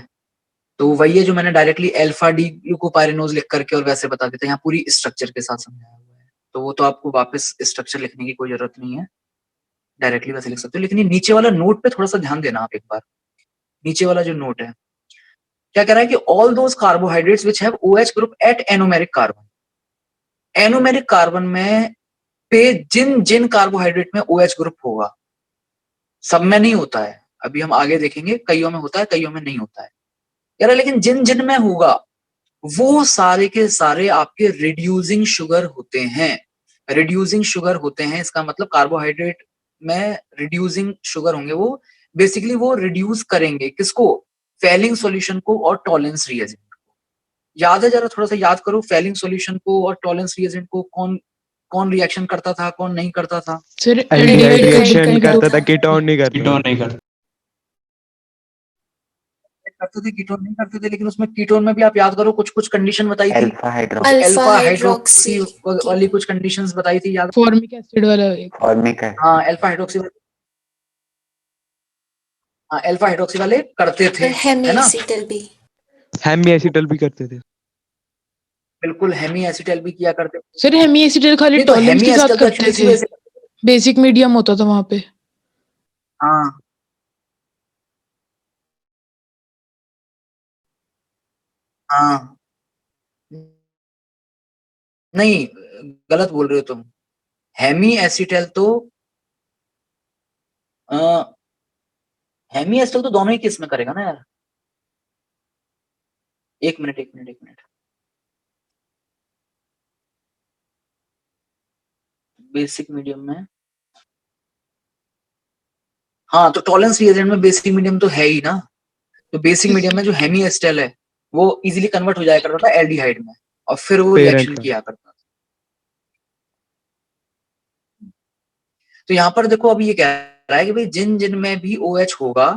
तो वही है जो मैंने डायरेक्टली अल्फा डी ग्लूकोपाइरेनोज लिख करके और वैसे बता देते हैं, यहाँ पूरी स्ट्रक्चर के साथ समझाया हुआ है, तो वो तो आपको वापस स्ट्रक्चर लिखने की कोई जरूरत नहीं है, डायरेक्टली वैसे लिख सकते हो। लेकिन ये नीचे वाला नोट पे थोड़ा सा ध्यान देना आप एक बार, नीचे वाला जो नोट है क्या कह रहा है कि all those carbohydrates which have OH group at anomeric carbon, anomeric carbon में पे जिन जिन कार्बोहाइड्रेट में OH ग्रुप होगा, सब में नहीं होता है, अभी हम आगे देखेंगे, कईयों में होता है कईयों में नहीं होता है यार, लेकिन जिन जिन में होगा वो सारे के सारे आपके रिड्यूसिंग शुगर होते हैं, रिड्यूसिंग शुगर होते हैं, इसका मतलब कार्बोहाइड्रेट में रिड्यूसिंग शुगर होंगे, वो बेसिकली वो रिड्यूस करेंगे किसको, फेलिंग सॉल्यूशन को और टॉलेंस रिएजेंट को। याद है, जरा थोड़ा सा याद करो, फेलिंग सॉल्यूशन को और टॉलेंस रिएजेंट को कौन कौन रिएक्शन करता था, कौन नहीं करता था? सर एल्डिहाइड रिएक्शन एल्डिहाइड करता था, कीटोन नहीं करता। कीटोन नहीं करता। करते थे, कीटोन नहीं करते थे, लेकिन उसमें कीटोन में भी आप याद करो कुछ कुछ कंडीशन बताई थी, alpha hydroxy alpha hydroxy hydroxy वाली कुछ कंडीशंस बताई थी, याद? फॉर्मिक एसिड वाला एक। फॉर्मिक है। हाँ अल्फा हाइड्रोक्सी, हाँ अल्फा हाइड्रोक्सी वाले करते थे, है ना? हेमीएसिटल भी। हेमी एसिटल भी करते थे। बिल्कुल, हेमी एसिटल भी किया करते थे। सर हेमी एसिडल खाली नहीं तो टॉलेंस हेमी के साथ एसिटल तो करते एक्चुअली इसी थे, वजह से, बेसिक मीडियम होता था वहां पे। हाँ हाँ, नहीं गलत बोल रहे हो तुम, हेमी एसिटल तो हेमी एसिटल तो दोनों ही केस में करेगा ना यार। एक मिनट एक मिनट एक मिनट, बेसिक मीडियम में, हाँ तो टॉलरेंस रिएजेंट में बेसिक मीडियम तो है ही ना, तो बेसिक मीडियम में जो हेमी एस्टेल है वो इजीली कन्वर्ट हो जाया करता था एल्डिहाइड में और फिर वो Parent रिएक्शन का। किया करता था। तो यहाँ पर देखो अभी ये कह रहा है कि भाई जिन जिन में भी OH होगा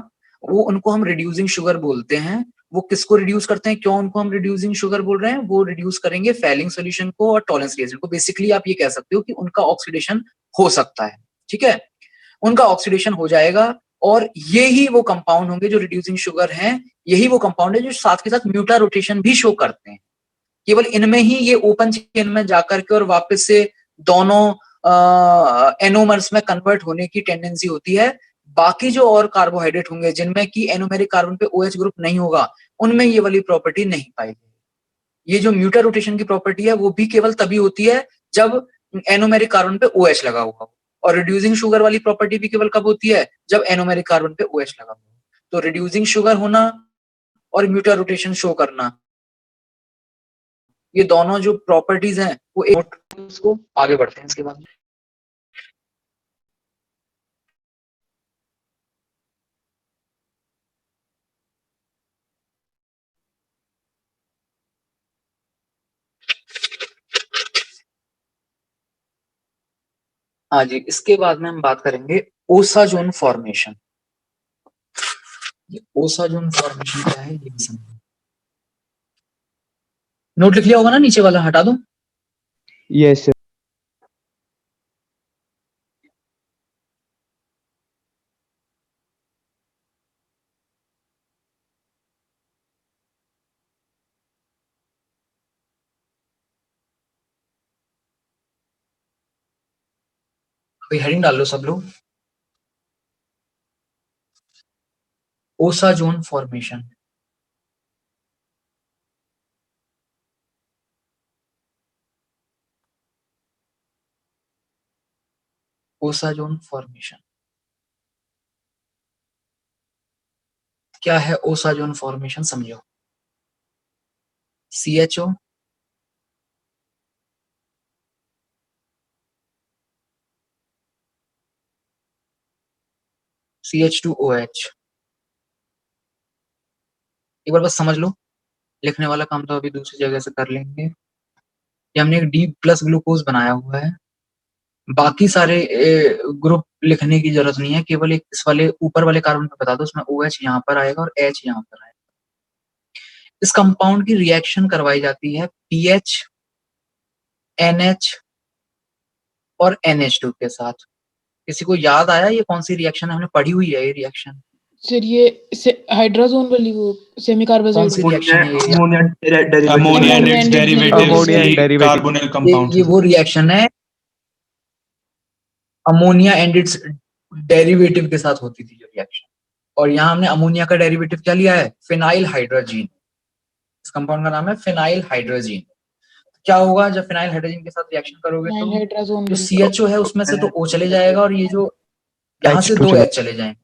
वो उनको हम रिड्यूसिंग शुगर बोलते हैं। वो किसको रिड्यूस करते हैं, क्यों उनको हम रिड्यूसिंग शुगर बोल रहे हैं, वो रिड्यूस करेंगे फैलिंग सॉल्यूशन को और टॉलरेंस रिएजेंट को। बेसिकली आप ये कह सकते हो कि उनका ऑक्सीडेशन हो सकता है, ठीक है, उनका ऑक्सीडेशन हो जाएगा और ये ही वो कंपाउंड होंगे जो रिड्यूसिंग शुगर हैं, यही वो कंपाउंड है जो साथ के साथ म्यूटा रोटेशन भी शो करते हैं। केवल इनमें ही ये ओपन चेन में जाकर के और वापस से दोनों एनोमर्स में कन्वर्ट होने की टेंडेंसी होती है। बाकी जो और कार्बोहाइड्रेट होंगे जिनमें कि एनोमेरिक कार्बन पे OH ग्रुप नहीं होगा उनमें ये वाली प्रॉपर्टी नहीं पाएगी। ये जो म्यूटा रोटेशन की प्रॉपर्टी है वो भी केवल तभी होती है जब एनोमेरिक कार्बन पे OH लगा हुआ हो, और रिड्यूसिंग शुगर वाली प्रॉपर्टी भी केवल कब होती है जब एनोमेरिक कार्बन पे OH लगा हुआ हो। तो रिड्यूसिंग शुगर होना और म्यूटा रोटेशन शो करना, ये दोनों जो प्रॉपर्टीज हैं वो उसको आगे बढ़ते हैं इसके बाद। हाँ जी, इसके बाद में हम बात करेंगे ओसाजोन फॉर्मेशन। ये ओसाजोन फॉर्मेशन क्या है ये भी समझो। नोट लिख लिया होगा ना, नीचे वाला हटा दो। Yes sir. अभी हेडिंग डाल लो सब लोग, ओसाजोन फॉर्मेशन। ओसाजोन फॉर्मेशन क्या है? ओसाजोन फॉर्मेशन समझो। CHO CH2OH, एक बार बस समझ लो, लिखने वाला काम तो अभी दूसरी जगह से कर लेंगे। ये हमने एक D+ ग्लूकोज बनाया हुआ है, बाकी सारे ग्रुप लिखने की जरूरत नहीं है, केवल एक इस वाले ऊपर वाले कार्बन पे बता दो उसमें OH यहाँ पर आएगा और H यहाँ पर आएगा। इस कंपाउंड की रिएक्शन करवाई जाती है PH, NH और NH2 के साथ। किसी को याद आया ये कौन सी रिएक्शन है? हमने पढ़ी हुई है ये रिएक्शन। सर ये हाइड्राजोन वाली वो सेमी कौन सी रिएक्शन है ये? Ammonia and it's Ammonia and derivatives, derivative. Carbonyl compounds. ये वो रिएक्शन है अमोनिया एंड इट्स डेरिवेटिव के साथ होती थी जो रिएक्शन, और यहाँ हमने अमोनिया का डेरिवेटिव क्या लिया है? Phenyl hydrazine. इस कंपाउंड का नाम है फिनाइल हाइड्रोजीन। क्या होगा जब फिनाइल हाइड्रोजीन के साथ रिएक्शन करोगे तो हाइड्राजोन जो CHO है उसमें से तो O चले जाएगा और ये जो यहाँ से H2 दो चला- H चले जाएंगे,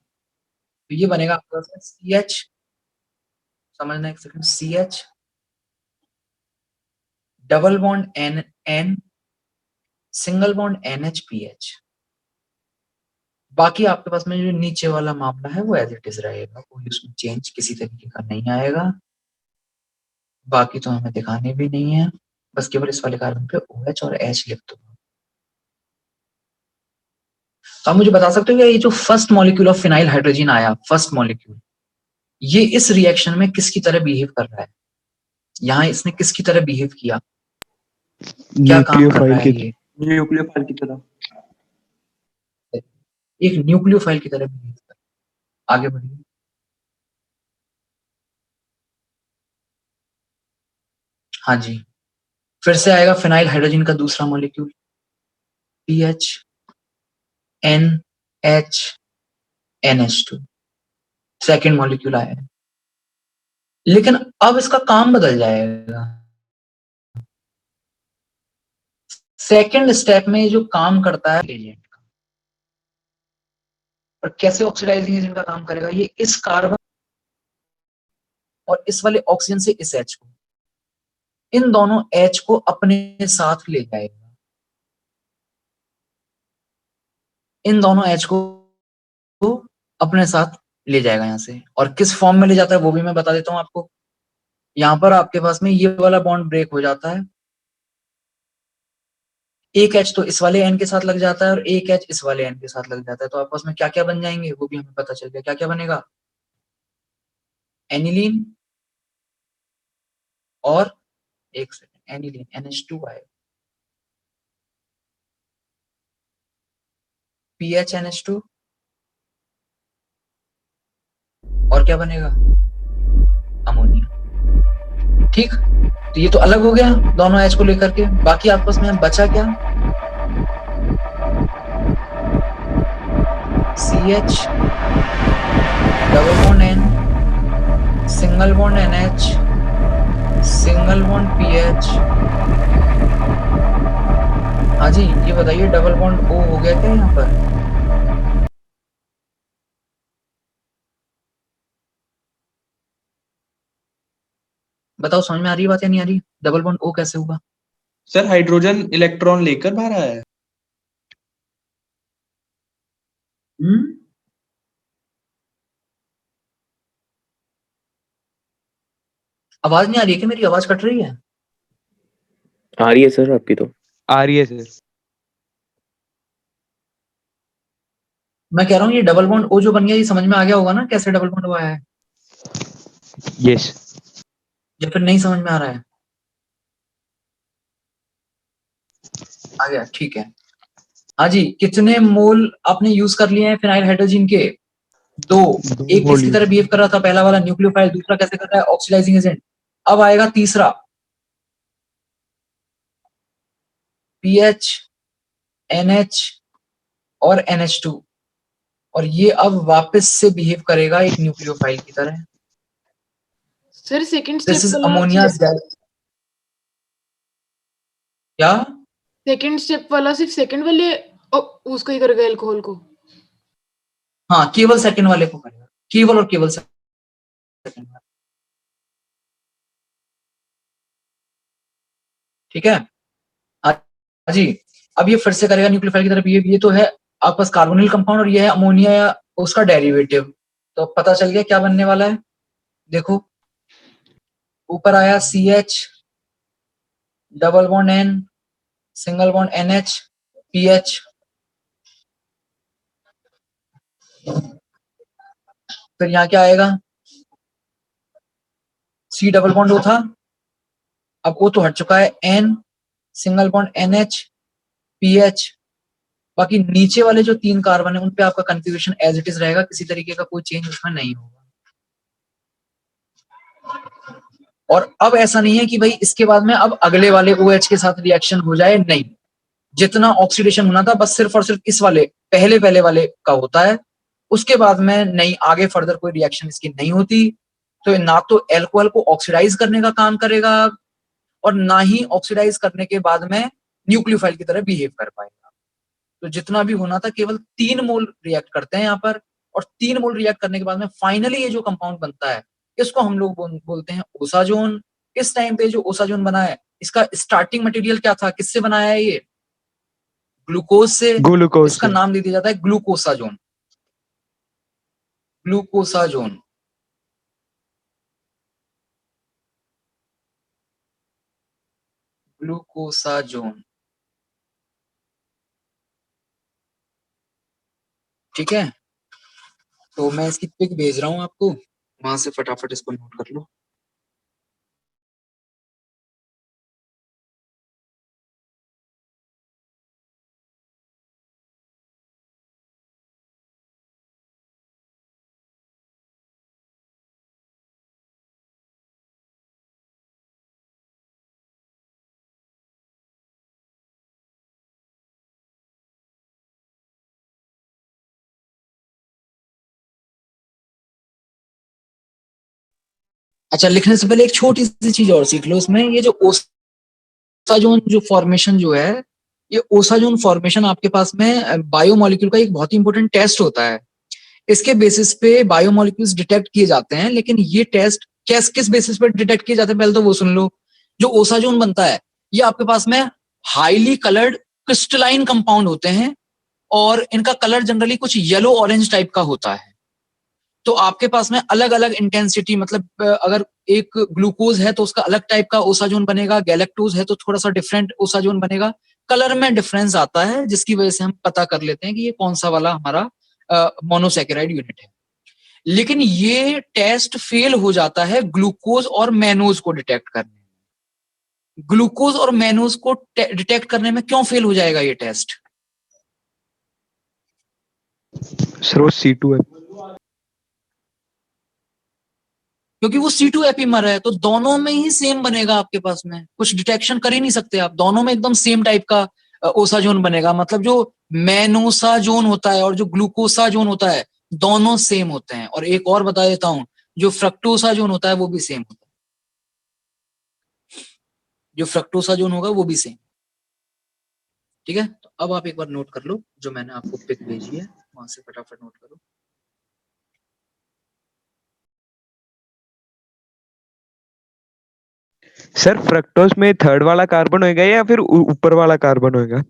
तो ये बनेगा आपके पास CH, समझना एक second, CH double bond N single bond NH बाकी आपके पास में जो नीचे वाला मामला है वो एज इट इज रहेगा, कोई उसमें चेंज किसी तरीके का नहीं आएगा। बाकी तो हमें दिखाने भी नहीं है, बस केवल इस वाले कार्बन पे OH और H लिख दो। तो आप मुझे बता सकते हो कि ये जो first molecule of phenyl hydrogen आया, फर्स्ट मॉलिक्यूल, ये इस रिएक्शन में किसकी तरह बिहेव कर रहा है? यहाँ इसने किसकी तरह बिहेव किया? क्या काम कर रहा Nucleophile है की ये? न्यूक्लियोफाइल की तरह। एक न्यूक्लियोफाइल की तरह बिहेव कर। आगे बढ़िए। हाँ जी, फिर से आएगा फिनाइल हाइड्रोजन का दूसरा molecule PH NH NH2, second molecule आया है, लेकिन अब इसका काम बदल जाएगा। सेकेंड स्टेप में जो काम करता है एजेंट का, और कैसे ऑक्सीडाइजिंग एजेंट का काम करेगा, ये इस कार्बन और इस वाले ऑक्सीजन से इस H को, इन दोनों H को अपने साथ ले जाएगा। इन दोनों H को अपने साथ ले जाएगा यहाँ से, और किस फॉर्म में ले जाता है वो भी मैं बता देता हूँ आपको। यहाँ पर आपके पास में ये वाला बॉन्ड ब्रेक हो जाता है, एक H तो इस वाले N के साथ लग जाता है और एक H इस वाले N के साथ लग जाता है। तो आपस में क्या क्या बन जाएंगे वो भी हमें पता चल गया। क्या क्या बनेगा? एनिलीन और एक सेकेंड, एनिलीन NH2 आएगा, PH NH2, और क्या बनेगा? अमोनिया। ठीक, तो ये तो अलग हो गया दोनों H को लेकर के। बाकी आपस में बचा क्या? CH double bond N, single bond NH, single bond PH। हाँ जी, ये बताइए डबल बॉन्ड O हो गया क्या यहाँ पर? बताओ समझ में आ रही है बात या नहीं आ रही? डबल बॉन्ड O कैसे होगा? सर हाइड्रोजन इलेक्ट्रॉन लेकर बाहर आया है। आवाज नहीं आ रही है कि मेरी आवाज कट रही है? आ रही है सर आपकी तो। आ रही है सर। मैं कह रहा हूँ ये डबल बॉन्ड O जो बन गया, ये समझ में आ गया होगा ना कैसे डबल बॉन्ड O आया है, यस। या फिर नहीं समझ में आ रहा है? आ गया, ठीक है। हाँ जी, कितने मोल आपने यूज कर लिए हैं फिनाइल हाइड्रोजन के? 2। एक किसकी तरह बिहेव कर रहा था? पहला वाला न्यूक्लियोफाइल, दूसरा कैसे कर रहा है? Oxidising agent. अब आएगा तीसरा PH NH और NH2, और ये अब वापस से बिहेव करेगा एक न्यूक्लियोफाइल की तरह। Sir second this step is वाला अमोनिया। क्या? सेकंड स्टेप वाला सिर्फ सेकंड वाले उसको ही करेगा, अल्कोहल को। हाँ, केवल सेकंड वाले को करेगा, केवल और केवल सेकंड वाले। ठीक है हाँ जी। अब ये फिर से करेगा न्यूक्लियोफाइल की तरफ। ये तो है आपस कार्बोनिल कंपाउंड, और ये है अमोनिया या उसका डेरिवेटिव। तो पता चल गया क्या बनने वाला है। देखो ऊपर आया CH double bond N, single bond NH, PH। फिर यहाँ क्या आएगा? C डबल बॉन्ड O था, अब O तो हट चुका है, N single bond NH PH। बाकी नीचे वाले जो 3 कार्बन है उन पे आपका कंफिग्रेशन एज इट इज रहेगा, किसी तरीके का कोई चेंज उसमें नहीं होगा। और अब ऐसा नहीं है कि भाई इसके बाद में अब अगले वाले OH के साथ रिएक्शन हो जाए, नहीं। जितना ऑक्सीडेशन होना था बस सिर्फ और सिर्फ इस वाले पहले वाले का होता है, उसके बाद में नहीं, आगे फर्दर कोई रिएक्शन इसकी नहीं होती। तो ना तो अल्कोहल को ऑक्सीडाइज करने का काम करेगा और ना ही ऑक्सीडाइज करने के बाद में न्यूक्लियोफाइल की तरह बिहेव कर पाएगा। तो जितना भी होना था केवल 3 मोल रिएक्ट करते हैं यहाँ पर, और 3 मोल रिएक्ट करने के बाद में फाइनली ये जो कंपाउंड बनता है इसको हम लोग बोलते हैं ओसाजोन। इस टाइम पे जो ओसाजोन बना है इसका स्टार्टिंग मटेरियल क्या था, किससे बनाया है? ये ग्लूकोज से। ग्लूकोज इसका से। नाम दे दिया जाता है ग्लूकोसाजोन। ग्लूकोसाजोन। ग्लूकोसाजोन, ठीक है। तो मैं इसकी पिक भेज रहा हूं आपको, वहां से फटाफट इसको नोट कर लो। अच्छा, लिखने से पहले एक छोटी सी चीज और सीख लो इसमें। ये जो ओसाजोन जो फॉर्मेशन जो है, ये ओसाजोन फॉर्मेशन आपके पास में बायोमोलिक्यूल का एक बहुत ही इंपॉर्टेंट टेस्ट होता है। इसके बेसिस पे बायोमोलिक्यूल्स डिटेक्ट किए जाते हैं, लेकिन ये टेस्ट किस बेसिस पे डिटेक्ट किए जाते हैं पहले तो वो सुन लो। जो ओसाजोन बनता है ये आपके पास में हाईली कलर्ड क्रिस्टलाइन कंपाउंड होते हैं, और इनका कलर जनरली कुछ येलो ऑरेंज टाइप का होता है। तो आपके पास में अलग अलग इंटेंसिटी, मतलब अगर एक ग्लूकोज है तो उसका अलग टाइप का ओसाजोन बनेगा, गैलेक्टोज है तो थोड़ा सा डिफरेंट ओसाजोन बनेगा। कलर में डिफरेंस आता है जिसकी वजह से हम पता कर लेते हैं कि ये कौन सा वाला हमारा मोनोसैकेराइड यूनिट है। लेकिन ये टेस्ट फेल हो जाता है ग्लूकोज और मैनोज को डिटेक्ट करने में। ग्लूकोज और मैनोज को डिटेक्ट करने में क्यों फेल हो जाएगा ये टेस्ट? सर वो C2 है। क्योंकि वो C2 एपीमर है, तो दोनों में ही सेम बनेगा आपके पास में, कुछ डिटेक्शन कर ही नहीं सकते आप, दोनों में एकदम सेम टाइप का ओसाजोन बनेगा। मतलब जो मैनोसाजोन होता है और जो ग्लूकोसाजोन होता है दोनों सेम होते हैं। और एक और बता देता हूं, जो फ्रक्टोसाजोन होता है वो भी सेम होता है, जो फ्रक्टोसाजोन होगा वो भी सेम। ठीक है, तो अब आप एक बार नोट कर लो जो मैंने आपको पिक भेजी है, वहां से फटाफट नोट करो। सर फ्रक्टोज में थर्ड वाला कार्बन होएगा या फिर ऊपर वाला कार्बन होएगा?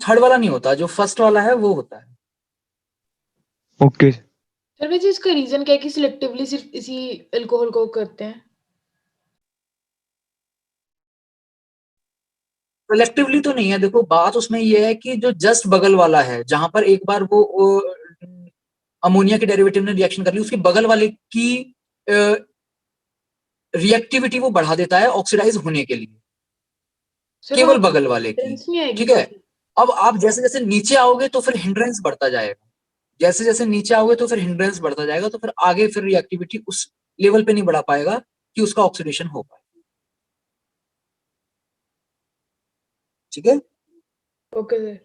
थर्ड वाला नहीं होता, जो फर्स्ट वाला है वो होता है। ओके। सर वैसे इसका रीजन क्या है कि सिलेक्टिवली सिर्फ इसी अल्कोहल को करते हैं? सिलेक्टिवली तो नहीं है, देखो बात उसमें ये है कि जो जस्ट बगल वाला है, जहां पर एक बार वो अमोनिया के डेरिवेटिव ने रिएक्शन कर ली, उसके बगल वाले की रिएक्टिविटी वो बढ़ा देता है ऑक्सीडाइज होने के लिए, सर केवल वहाँ बगल वाले की। डिफरेंस नहीं आएगी ठीक है, काफी? अब आप जैसे जैसे नीचे आओगे तो फिर हिंड्रेंस बढ़ता जाएगा, जैसे जैसे नीचे आओगे तो फिर हिंड्रेंस बढ़ता जाएगा, तो फिर आगे फिर रिएक्टिविटी उस लेवल पे नहीं बढ़ा पाएगा कि उसका ऑक्सीडेशन हो पाए। ठीक है, ओके सर।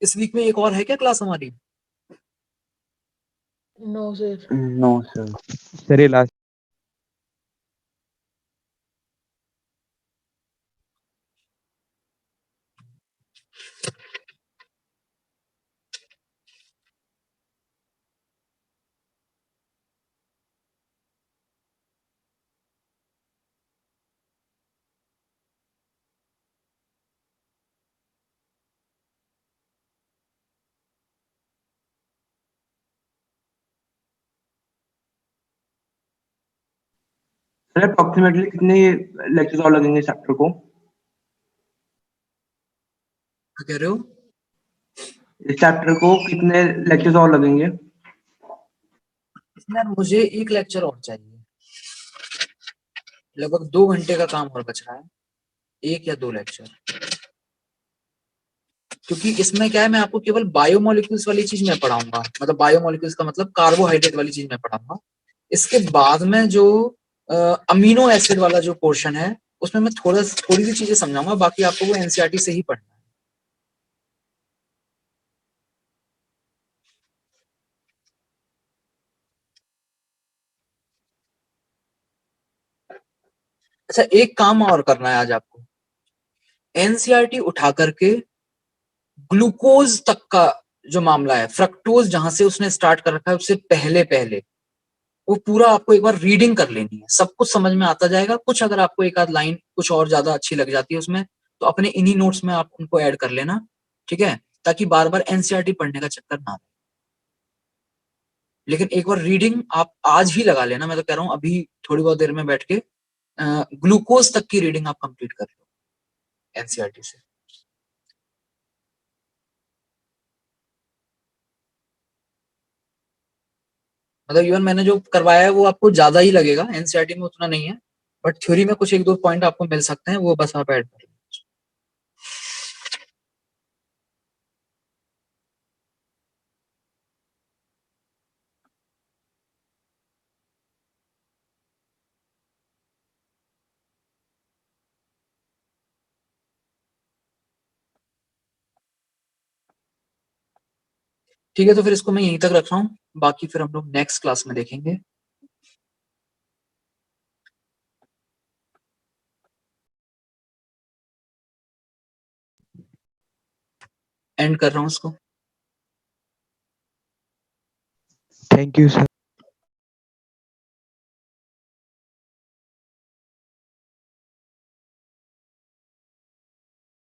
इस वीक में एक और है क्या क्लास हमारी? No sir. No sir. Sir ये लास्ट। सर अप्रोक्सीमेटली कितने लेक्चर्स और लगेंगे चैप्टर को? क्या कह रहे हो? इस चैप्टर को कितने लेक्चर्स और लगेंगे? यार मुझे एक लेक्चर और चाहिए, लगभग 2 घंटे का काम और बच रहा है, 1 या 2 लेक्चर। क्योंकि इसमें क्या है, मैं आपको केवल बायोमोलिक्यूल्स वाली चीज में पढ़ाऊंगा, मतलब बायोमोलिक्यूल्स का मतलब कार्बोहाइड्रेट वाली चीज में पढ़ाऊंगा। इसके बाद में जो अमीनो एसिड वाला जो पोर्शन है उसमें मैं थोड़ी सी चीजें समझाऊंगा, बाकी आपको वो एनसीईआरटी से ही पढ़ना है। अच्छा, एक काम और करना है आज आपको, एनसीईआरटी उठा करके ग्लूकोज तक का जो मामला है, फ्रक्टोज जहां से उसने स्टार्ट कर रखा है उससे पहले पहले वो पूरा आपको एक बार रीडिंग कर लेनी है, सब कुछ समझ में आता जाएगा। कुछ अगर आपको एक आध लाइन कुछ और ज्यादा अच्छी लग जाती है उसमें, तो अपने इन्हीं नोट्स में आप उनको ऐड कर लेना। ठीक है, ताकि बार बार एनसीईआरटी पढ़ने का चक्कर ना हो। लेकिन एक बार रीडिंग आप आज ही लगा लेना, मैं तो कह रहा हूँ अभी थोड़ी बहुत देर में बैठ के ग्लूकोज तक की रीडिंग आप कंप्लीट कर लो। एनसीईआरटी से। मतलब इवन मैंने जो करवाया है वो आपको ज्यादा ही लगेगा, एनसीईआरटी में उतना नहीं है, बट थ्योरी में कुछ एक दो पॉइंट आपको मिल सकते हैं, वो बस आप ऐड कर लें। ठीक है, तो फिर इसको मैं यहीं तक रख रहा हूँ, बाकी फिर हम लोग नेक्स्ट क्लास में देखेंगे। एंड कर रहा हूँ इसको। Thank you sir.